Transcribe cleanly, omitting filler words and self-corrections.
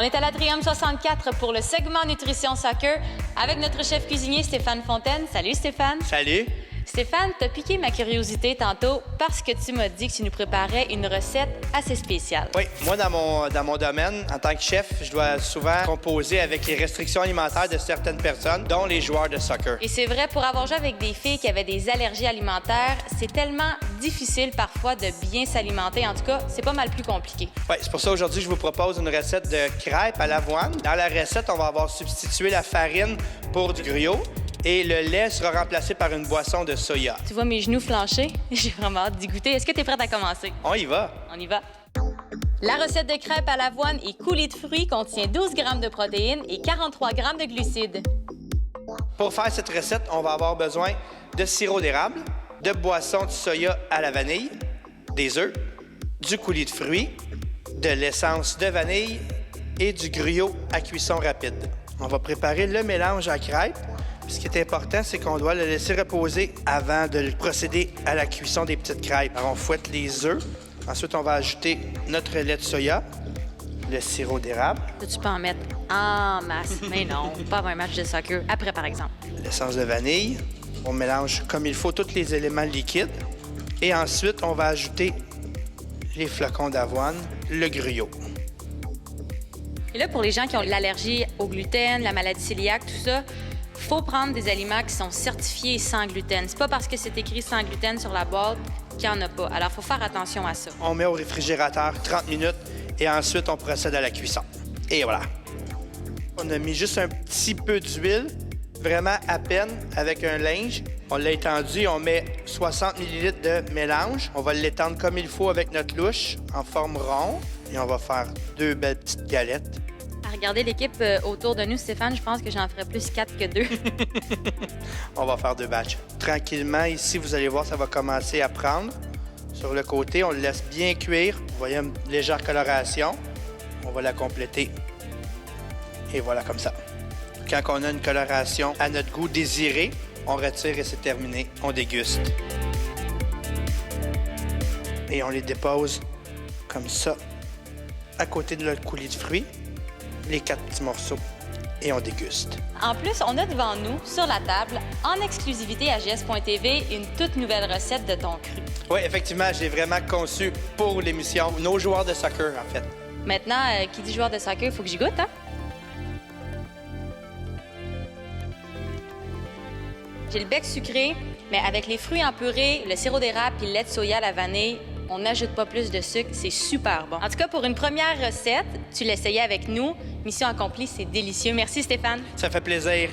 On est à l'Atrium 64 pour le segment Nutrition Soccer avec notre chef cuisinier Stéphane Fontaine. Salut Stéphane. Salut. Stéphane, t'as piqué ma curiosité tantôt parce que tu m'as dit que tu nous préparais une recette assez spéciale. Oui, moi, dans mon domaine, en tant que chef, je dois souvent composer avec les restrictions alimentaires de certaines personnes, dont les joueurs de soccer. Et c'est vrai, pour avoir joué avec des filles qui avaient des allergies alimentaires, c'est tellement difficile parfois de bien s'alimenter. En tout cas, c'est pas mal plus compliqué. Oui, c'est pour ça aujourd'hui, je vous propose une recette de crêpes à l'avoine. Dans la recette, on va avoir substitué la farine pour du gruau. Et le lait sera remplacé par une boisson de soya. Tu vois mes genoux flancher? J'ai vraiment hâte d'y goûter. Est-ce que tu es prête à commencer? On y va. On y va. La recette de crêpes à l'avoine et coulis de fruits contient 12 g de protéines et 43 g de glucides. Pour faire cette recette, on va avoir besoin de sirop d'érable, de boisson de soya à la vanille, des œufs, du coulis de fruits, de l'essence de vanille et du gruau à cuisson rapide. On va préparer le mélange à crêpes. Ce qui est important, c'est qu'on doit le laisser reposer avant de procéder à la cuisson des petites crêpes. Alors, on fouette les œufs. Ensuite, on va ajouter notre lait de soya, le sirop d'érable, Tu peux en mettre en masse. Mais non, pas avant un match de soccer. Après, par exemple. l'essence de vanille. On mélange comme il faut tous les éléments liquides. Et ensuite, on va ajouter les flocons d'avoine, le gruau. Et là, pour les gens qui ont l'allergie au gluten, la maladie cœliaque, tout ça, faut prendre des aliments qui sont certifiés sans gluten. C'est pas parce que c'est écrit sans gluten sur la boîte qu'il n'y en a pas. Alors, il faut faire attention à ça. On met au réfrigérateur 30 minutes et ensuite, on procède à la cuisson. Et voilà. On a mis juste un petit peu d'huile, vraiment à peine, avec un linge. On l'a étendu et on met 60 ml de mélange. On va l'étendre comme il faut avec notre louche en forme ronde. Et on va faire 2 belles petites galettes. À regarder l'équipe autour de nous, Stéphane, je pense que j'en ferais plus 4 que 2. On va faire 2 batchs. Tranquillement, ici, vous allez voir, ça va commencer à prendre. Sur le côté, on le laisse bien cuire. Vous voyez une légère coloration. On va la compléter. Et voilà, comme ça. Quand on a une coloration à notre goût désiré, on retire et c'est terminé. On déguste. Et on les dépose comme ça, à côté de notre coulis de fruits, les 4 petits morceaux, et on déguste. En plus, on a devant nous, sur la table, en exclusivité à GS.tv, une toute nouvelle recette de thon cru. Oui, effectivement, j'ai vraiment conçu pour l'émission nos joueurs de soccer, en fait. Maintenant, qui dit joueur de soccer, il faut que j'y goûte, hein? J'ai le bec sucré, mais avec les fruits en purée, le sirop d'érable et le lait de soya à la vanille, on n'ajoute pas plus de sucre, c'est super bon. En tout cas, pour une première recette, tu l'essayais avec nous. Mission accomplie, c'est délicieux. Merci Stéphane. Ça fait plaisir.